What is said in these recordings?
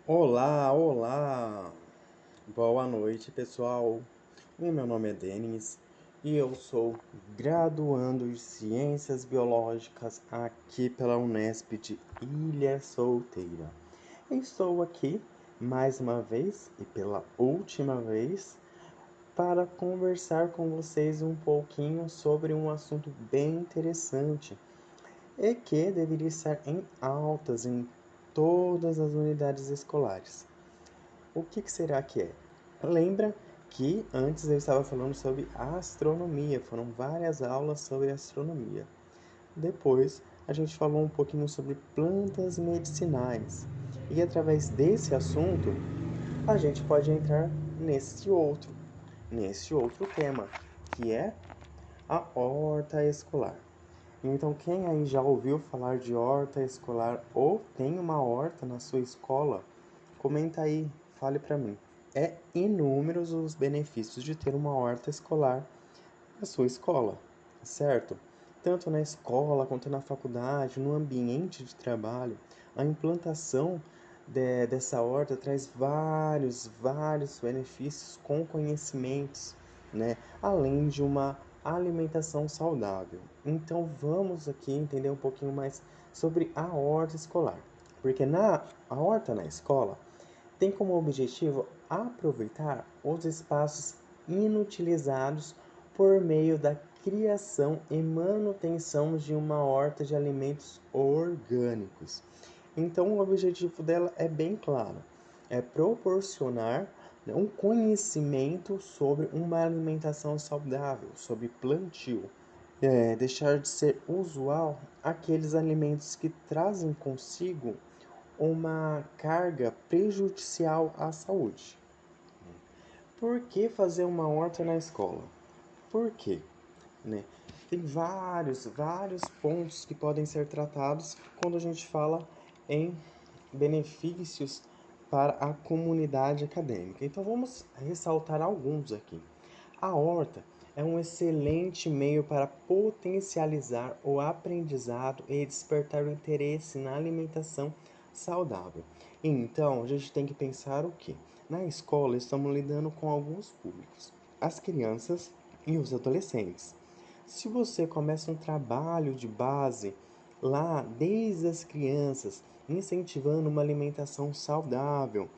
Olá, olá! Boa noite, pessoal. O meu nome é Denis e eu sou graduando em Ciências Biológicas aqui pela Unesp de Ilha Solteira. Estou aqui mais uma vez e pela última vez para conversar com vocês um pouquinho sobre um assunto bem interessante e que deveria estar em altas em todas as unidades escolares. O que será que é? Lembra que antes eu estava falando sobre astronomia, foram várias aulas sobre astronomia. Depois a gente falou um pouquinho sobre plantas medicinais. E através desse assunto, a gente pode entrar nesse outro tema, que é a horta escolar. Então, quem aí já ouviu falar de horta escolar ou tem uma horta na sua escola, comenta aí, fale para mim. É inúmeros os benefícios de ter uma horta escolar na sua escola, certo? Tanto na escola quanto na faculdade, no ambiente de trabalho, a implantação dessa horta traz vários benefícios com conhecimentos, né? Além de uma alimentação saudável. Então vamos aqui entender um pouquinho mais sobre a horta escolar, porque a horta na escola tem como objetivo aproveitar os espaços inutilizados por meio da criação e manutenção de uma horta de alimentos orgânicos. Então, o objetivo dela é bem claro: é proporcionar um conhecimento sobre uma alimentação saudável, sobre plantio. Deixar de ser usual aqueles alimentos que trazem consigo uma carga prejudicial à saúde. Por que fazer uma horta na escola? Por quê? Né? Tem vários pontos que podem ser tratados quando a gente fala em benefícios para a comunidade acadêmica. Então vamos ressaltar alguns aqui. A horta é um excelente meio para potencializar o aprendizado e despertar o interesse na alimentação saudável. Então, a gente tem que pensar o quê? Na escola, estamos lidando com alguns públicos: as crianças e os adolescentes. Se você começa um trabalho de base lá desde as crianças, incentivando uma alimentação saudável,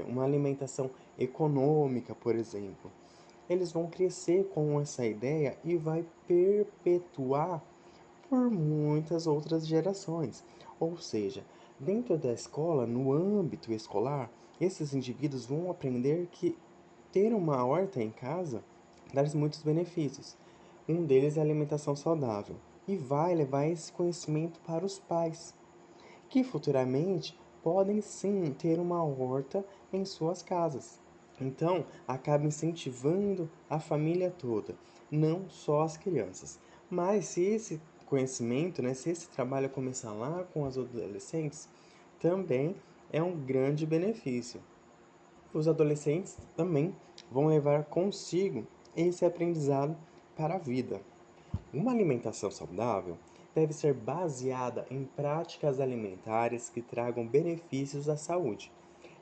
uma alimentação econômica, por exemplo, eles vão crescer com essa ideia e vai perpetuar por muitas outras gerações. Ou seja, dentro da escola, no âmbito escolar, esses indivíduos vão aprender que ter uma horta em casa traz muitos benefícios. Um deles é a alimentação saudável e vai levar esse conhecimento para os pais, que futuramente podem sim ter uma horta em suas casas. Então, acaba incentivando a família toda, não só as crianças. Mas se esse conhecimento, né, se esse trabalho começar lá com as adolescentes, também é um grande benefício. Os adolescentes também vão levar consigo esse aprendizado para a vida. Uma alimentação saudável deve ser baseada em práticas alimentares que tragam benefícios à saúde.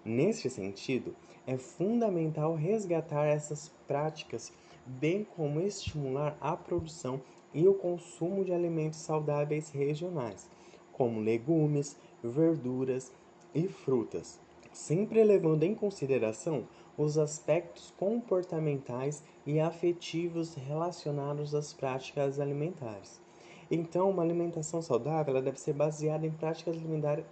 Neste sentido, é fundamental resgatar essas práticas, bem como estimular a produção e o consumo de alimentos saudáveis regionais, como legumes, verduras e frutas, sempre levando em consideração os aspectos comportamentais e afetivos relacionados às práticas alimentares. Então, uma alimentação saudável ela deve ser baseada em práticas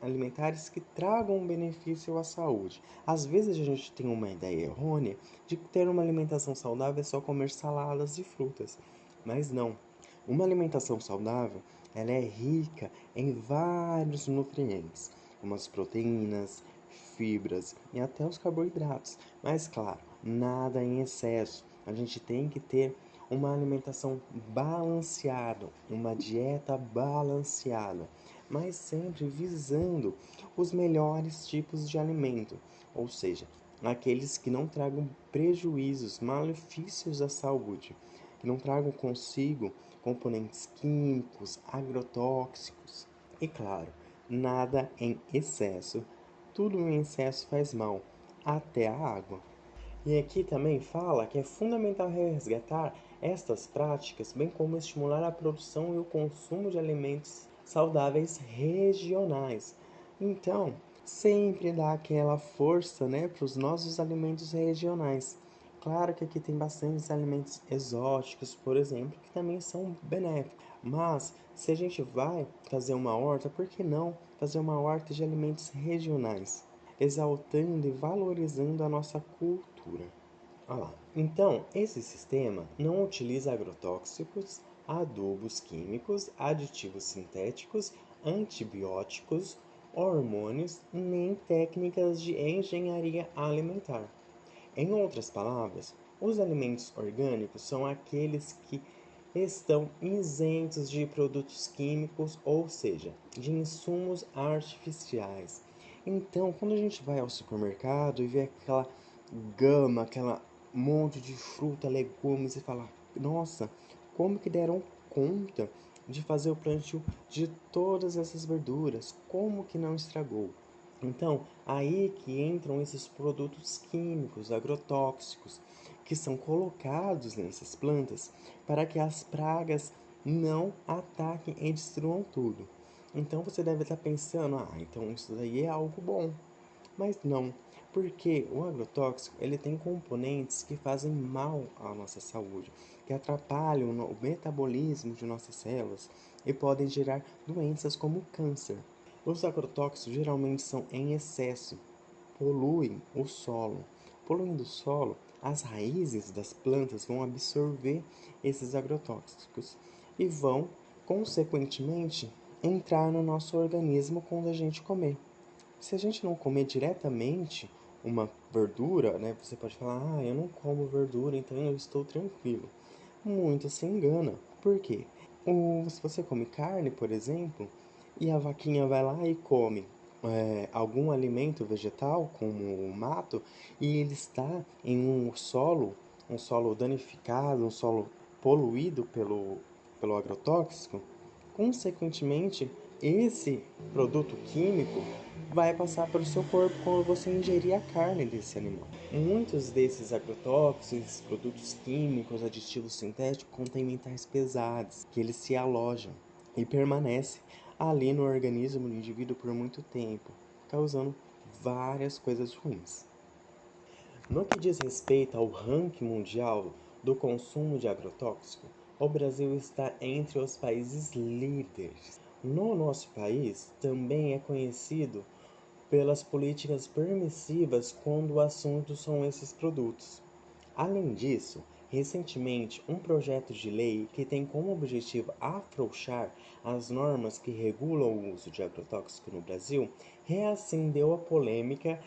alimentares que tragam um benefício à saúde. Às vezes a gente tem uma ideia errônea de que ter uma alimentação saudável é só comer saladas e frutas, mas não. Uma alimentação saudável ela é rica em vários nutrientes, como as proteínas, fibras e até os carboidratos. Mas claro, nada em excesso. A gente tem que ter uma alimentação balanceada, uma dieta balanceada, mas sempre visando os melhores tipos de alimento, ou seja, aqueles que não tragam prejuízos, malefícios à saúde, que não tragam consigo componentes químicos, agrotóxicos. E claro, nada em excesso. Tudo em excesso faz mal, até a água. E aqui também fala que é fundamental resgatar estas práticas, bem como estimular a produção e o consumo de alimentos saudáveis regionais. Então, sempre dá aquela força, né, para os nossos alimentos regionais. Claro que aqui tem bastantes alimentos exóticos, por exemplo, que também são benéficos. Mas, se a gente vai fazer uma horta, por que não fazer uma horta de alimentos regionais? Exaltando e valorizando a nossa cultura. Olha lá. Então, esse sistema não utiliza agrotóxicos, adubos químicos, aditivos sintéticos, antibióticos, hormônios, nem técnicas de engenharia alimentar. Em outras palavras, os alimentos orgânicos são aqueles que estão isentos de produtos químicos, ou seja, de insumos artificiais. Então, quando a gente vai ao supermercado e vê aquela gama, aquela monte de fruta, legumes e fala: "Nossa, como que deram conta de fazer o plantio de todas essas verduras? Como que não estragou?" Então, aí que entram esses produtos químicos, agrotóxicos, que são colocados nessas plantas para que as pragas não ataquem e destruam tudo. Então você deve estar pensando, então isso daí é algo bom. Mas não, porque o agrotóxico ele tem componentes que fazem mal à nossa saúde, que atrapalham o metabolismo de nossas células e podem gerar doenças como câncer. Os agrotóxicos geralmente são em excesso, poluem o solo. Poluindo o solo, as raízes das plantas vão absorver esses agrotóxicos e vão, consequentemente, entrar no nosso organismo quando a gente comer. Se a gente não comer diretamente uma verdura, né, você pode falar, eu não como verdura, então eu estou tranquilo. Muito se engana. Por quê? Se você come carne, por exemplo, e a vaquinha vai lá e come algum alimento vegetal, como o mato, e ele está em um solo danificado, um solo poluído pelo agrotóxico, consequentemente, esse produto químico vai passar pelo seu corpo quando você ingerir a carne desse animal. Muitos desses agrotóxicos, produtos químicos, aditivos sintéticos contêm metais pesados, que eles se alojam e permanecem ali no organismo do indivíduo por muito tempo, causando várias coisas ruins. No que diz respeito ao ranking mundial do consumo de agrotóxico, o Brasil está entre os países líderes. No nosso país, também é conhecido pelas políticas permissivas quando o assunto são esses produtos. Além disso, recentemente, um projeto de lei que tem como objetivo afrouxar as normas que regulam o uso de agrotóxico no Brasil reacendeu a polêmica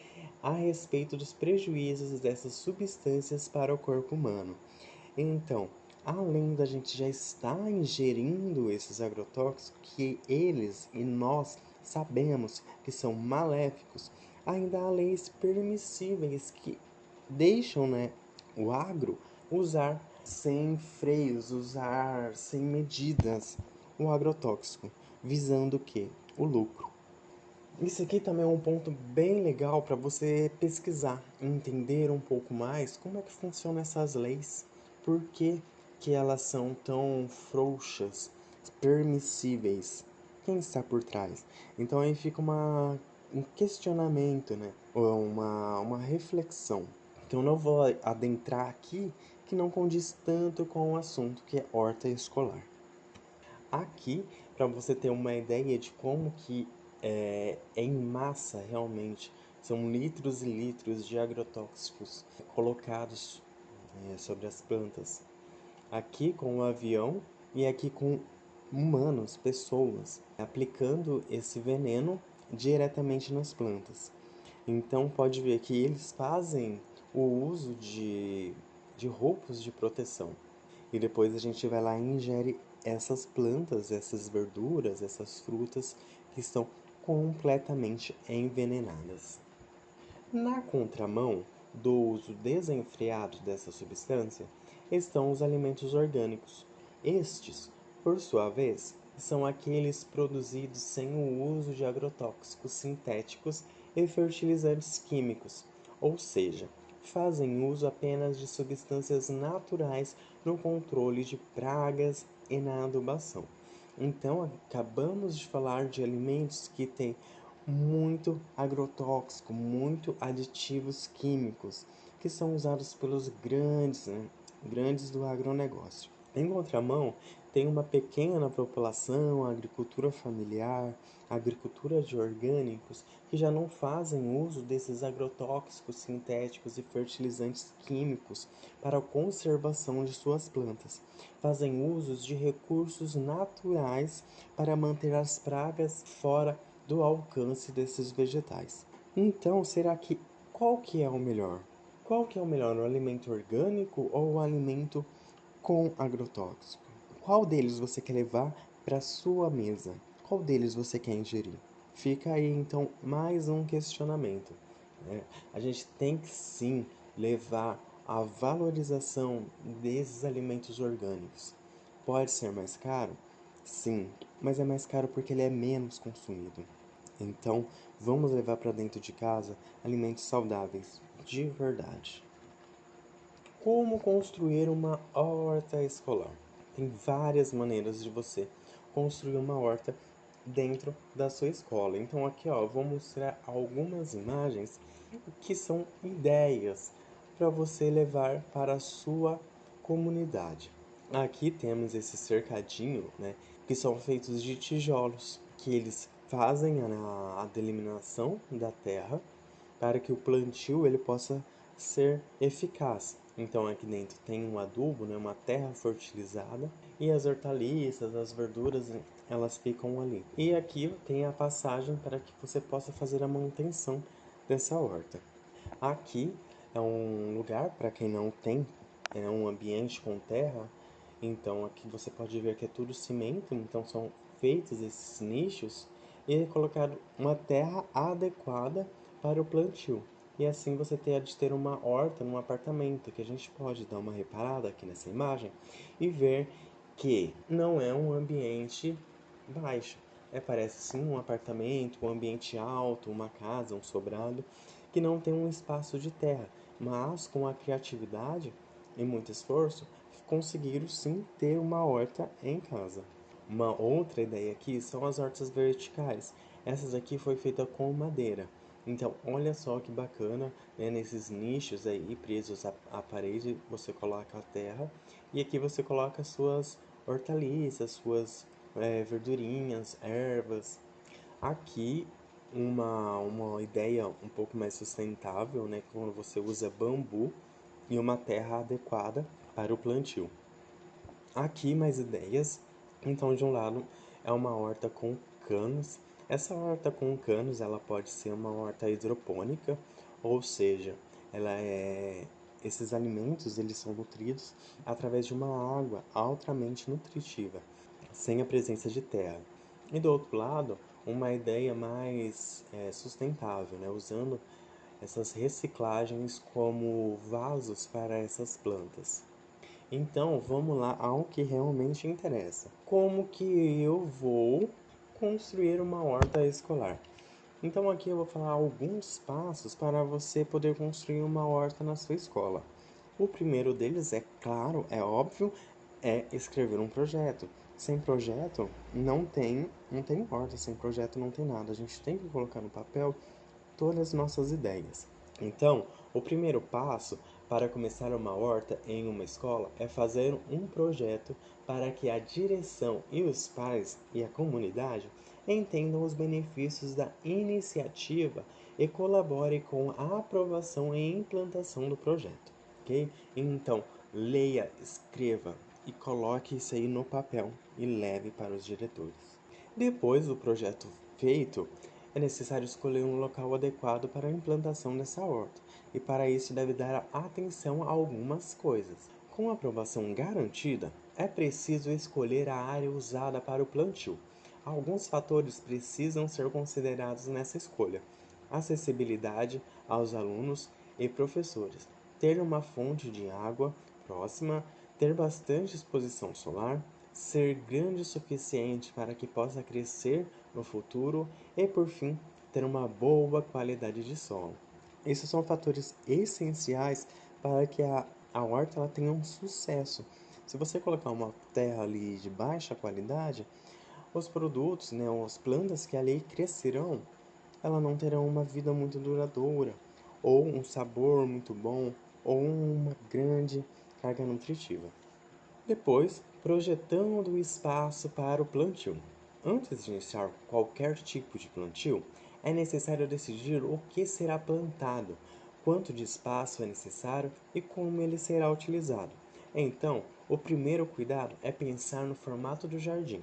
a respeito dos prejuízos dessas substâncias para o corpo humano. Então, além da gente já estar ingerindo esses agrotóxicos, que eles e nós sabemos que são maléficos, ainda há leis permissíveis que deixam, né, o agro usar sem freios, usar sem medidas o agrotóxico, visando o quê? O lucro. Isso aqui também é um ponto bem legal para você pesquisar, entender um pouco mais como é que funcionam essas leis, por que, que elas são tão frouxas, permissíveis, quem está por trás. Então aí fica um questionamento, né? Ou uma reflexão. Então não vou adentrar aqui que não condiz tanto com o assunto que é horta escolar. Aqui, para você ter uma ideia de como que é em massa realmente, são litros e litros de agrotóxicos colocados sobre as plantas. Aqui com o avião e aqui com humanos, pessoas, aplicando esse veneno diretamente nas plantas. Então pode ver que eles fazem o uso de roupas de proteção. E depois a gente vai lá e ingere essas plantas, essas verduras, essas frutas que estão completamente envenenadas. Na contramão do uso desenfreado dessa substância estão os alimentos orgânicos. Estes Por sua vez, são aqueles produzidos sem o uso de agrotóxicos sintéticos e fertilizantes químicos, ou seja, fazem uso apenas de substâncias naturais no controle de pragas e na adubação. Então, acabamos de falar de alimentos que têm muito agrotóxico, muito aditivos químicos, que são usados pelos grandes do agronegócio. Em contramão, tem uma pequena população, a agricultura familiar, a agricultura de orgânicos, que já não fazem uso desses agrotóxicos sintéticos e fertilizantes químicos para a conservação de suas plantas. Fazem uso de recursos naturais para manter as pragas fora do alcance desses vegetais. Então, qual que é o melhor? Qual que é o melhor, o alimento orgânico ou o alimento com agrotóxico? Qual deles você quer levar para sua mesa? Qual deles você quer ingerir? Fica aí então mais um questionamento, né? A gente tem que sim levar a valorização desses alimentos orgânicos. Pode ser mais caro? Sim, mas é mais caro porque ele é menos consumido. Então, vamos levar para dentro de casa alimentos saudáveis de verdade. Como construir uma horta escolar? Tem várias maneiras de você construir uma horta dentro da sua escola. Então aqui ó, eu vou mostrar algumas imagens que são ideias para você levar para a sua comunidade. Aqui temos esse cercadinho, né, que são feitos de tijolos, que eles fazem a delimitação da terra para que o plantio ele possa ser eficaz. Então aqui dentro tem um adubo, né, uma terra fertilizada e as hortaliças, as verduras, elas ficam ali. E aqui tem a passagem para que você possa fazer a manutenção dessa horta. Aqui é um lugar para quem não tem, é um ambiente com terra. Então aqui você pode ver que é tudo cimento, então são feitos esses nichos e é colocado uma terra adequada para o plantio. E assim você tem de ter uma horta num apartamento, que a gente pode dar uma reparada aqui nessa imagem e ver que não é um ambiente baixo. Parece sim um apartamento, um ambiente alto, uma casa, um sobrado, que não tem um espaço de terra, mas com a criatividade e muito esforço, conseguiram sim ter uma horta em casa. Uma outra ideia aqui são as hortas verticais. Essas aqui foi feita com madeira. Então, olha só que bacana, né? Nesses nichos aí presos à parede, você coloca a terra e aqui você coloca suas hortaliças, suas verdurinhas, ervas. Aqui uma ideia um pouco mais sustentável, né? Quando você usa bambu e uma terra adequada para o plantio. Aqui mais ideias. Então, de um lado é uma horta com canos. Essa horta com canos, ela pode ser uma horta hidropônica, ou seja, ela é esses alimentos eles são nutridos através de uma água altamente nutritiva, sem a presença de terra. E do outro lado, uma ideia mais sustentável, né? Usando essas reciclagens como vasos para essas plantas. Então, vamos lá ao que realmente interessa. Como que eu vou construir uma horta escolar? Então, aqui eu vou falar alguns passos para você poder construir uma horta na sua escola. O primeiro deles, é claro, é óbvio, é escrever um projeto. Sem projeto, não tem horta, sem projeto não tem nada. A gente tem que colocar no papel todas as nossas ideias. Então, o primeiro passo para começar uma horta em uma escola é fazer um projeto para que a direção e os pais e a comunidade entendam os benefícios da iniciativa e colaborem com a aprovação e implantação do projeto, ok? Então, leia, escreva e coloque isso aí no papel e leve para os diretores. Depois do projeto feito, é necessário escolher um local adequado para a implantação dessa horta, e para isso deve dar atenção a algumas coisas. Com a aprovação garantida, é preciso escolher a área usada para o plantio. Alguns fatores precisam ser considerados nessa escolha: acessibilidade aos alunos e professores, ter uma fonte de água próxima, ter bastante exposição solar, ser grande o suficiente para que possa crescer no futuro e, por fim, ter uma boa qualidade de solo. Esses são fatores essenciais para que a horta ela tenha um sucesso. Se você colocar uma terra ali de baixa qualidade, os produtos, né, as plantas que ali crescerão, elas não terão uma vida muito duradoura, ou um sabor muito bom, ou uma grande carga nutritiva. Depois, projetando o espaço para o plantio. Antes de iniciar qualquer tipo de plantio, é necessário decidir o que será plantado, quanto de espaço é necessário e como ele será utilizado. Então, o primeiro cuidado é pensar no formato do jardim.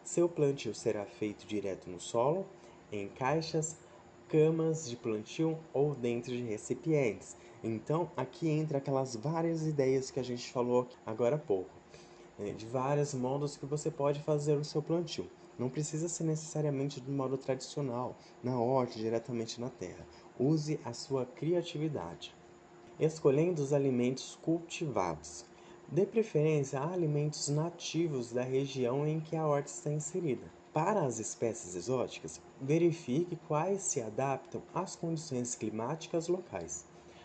Seu plantio será feito direto no solo, em caixas, camas de plantio ou dentro de recipientes. Então, aqui entra aquelas várias ideias que a gente falou agora há pouco, né, de vários modos que você pode fazer o seu plantio. Não precisa ser necessariamente do modo tradicional, na horta, diretamente na terra. Use a sua criatividade. Escolhendo os alimentos cultivados. Dê preferência a alimentos nativos da região em que a horta está inserida. Para as espécies exóticas, verifique quais se adaptam às condições climáticas locais.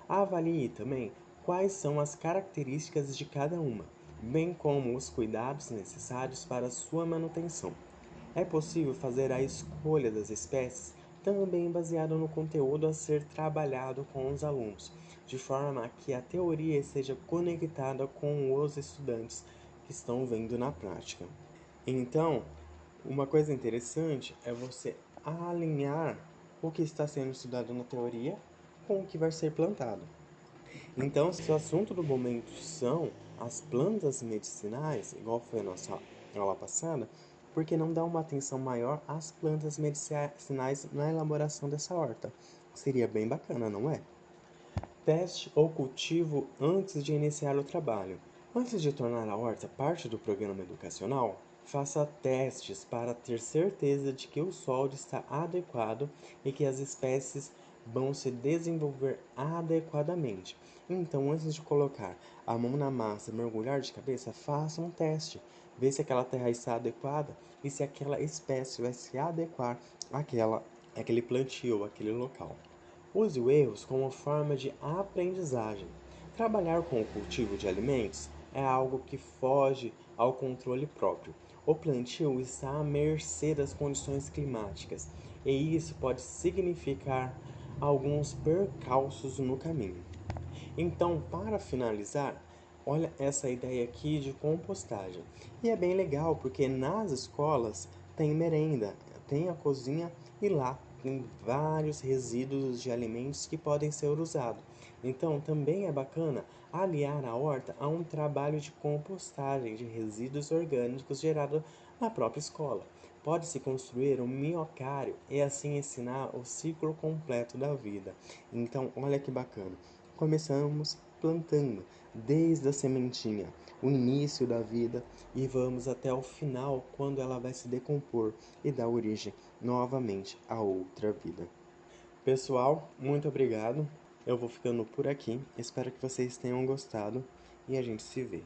Avalie também quais são as características de cada uma, bem como os cuidados necessários para sua manutenção. É possível fazer a escolha das espécies também baseado no conteúdo a ser trabalhado com os alunos, de forma que a teoria esteja conectada com os estudantes que estão vendo na prática. Então, uma coisa interessante é você alinhar o que está sendo estudado na teoria com o que vai ser plantado. Então, se o assunto do momento são as plantas medicinais, igual foi a nossa aula passada, por que não dar uma atenção maior às plantas medicinais na elaboração dessa horta? Seria bem bacana, não é? Teste ou cultivo antes de iniciar o trabalho. Antes de tornar a horta parte do programa educacional, faça testes para ter certeza de que o solo está adequado e que as espécies vão se desenvolver adequadamente. Então, antes de colocar a mão na massa e mergulhar de cabeça, faça um teste. Vê se aquela terra está adequada e se aquela espécie vai se adequar àquele plantio, àquele local. Use os erros como forma de aprendizagem. Trabalhar com o cultivo de alimentos é algo que foge ao controle próprio. O plantio está à mercê das condições climáticas, e isso pode significar alguns percalços no caminho. Então, para finalizar, olha essa ideia aqui de compostagem. E é bem legal porque nas escolas tem merenda, tem a cozinha e lá tem vários resíduos de alimentos que podem ser usados. Então, também é bacana aliar a horta a um trabalho de compostagem de resíduos orgânicos gerado na própria escola. Pode-se construir um minhocário e assim ensinar o ciclo completo da vida. Então, olha que bacana. Começamos plantando desde a sementinha, o início da vida, e vamos até o final, quando ela vai se decompor e dar origem novamente a outra vida. Pessoal, muito obrigado. Eu vou ficando por aqui. Espero que vocês tenham gostado e a gente se vê.